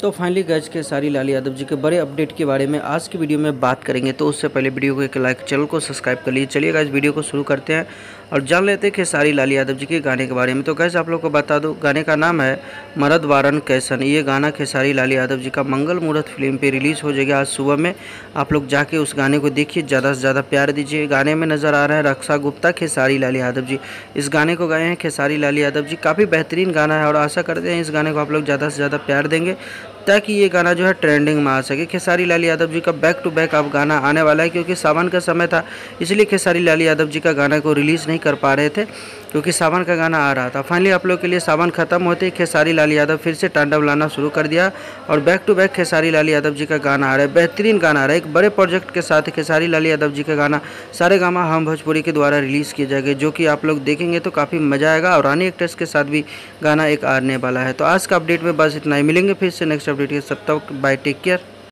तो finally guys Khesari Lal Yadav ji के बड़े अपडेट के बारे में आज की वीडियो में बात करेंगे। तो उससे पहले वीडियो को एक लाइक, चैनल को सब्सक्राइब कर लीजिए। चलिए गाइस वीडियो को शुरू करते हैं और जान लेते हैं खेसारी लाल यादव जी के गाने के बारे में। तो गाइस आप लोग को बता दूं, गाने का नाम है मरद वारन कैसन। ये गाना खेसारी लाल यादव जी का मंगल मुहूर्त फिल्म पे रिलीज़ हो जाएगा आज सुबह में। आप लोग जाके उस गाने को देखिए, ज़्यादा से ज़्यादा प्यार दीजिए। गाने में नज़र आ रहा है रक्षा गुप्ता, खेसारी लाल यादव जी इस गाने को गाए हैं खेसारी लाल यादव जी। काफ़ी बेहतरीन गाना है और आशा करते हैं इस गाने को आप लोग ज़्यादा से ज़्यादा प्यार देंगे ताकि ये गाना जो है ट्रेंडिंग में आ सके। खेसारी लाल यादव जी का बैक टू बैक अब गाना आने वाला है, क्योंकि सावन का समय था इसलिए खेसारी लाल यादव जी का गाना को रिलीज़ नहीं कर पा रहे थे, क्योंकि सावन का गाना आ रहा था। फाइनली आप लोग के लिए सावन खत्म होते ही खेसारी लाल यादव फिर से तांडव लाना शुरू कर दिया और back to back Khesari Lal Yadav ji का गाना आ रहा है। बेहतरीन गाना आ रहा है, एक बड़े प्रोजेक्ट के साथ खेसारी लाल यादव जी का गाना सारेगामा हम भोजपुरी के द्वारा रिलीज़ किए जाएंगे, जो कि आप लोग देखेंगे तो काफ़ी मज़ा आएगा। और रानी एक्ट्रेस के साथ भी गाना एक आने वाला है। तो आज का अपडेट में बस इतना ही, मिलेंगे फिर से नेक्स्ट अपडेट के। सब तक बाय, टेक केयर।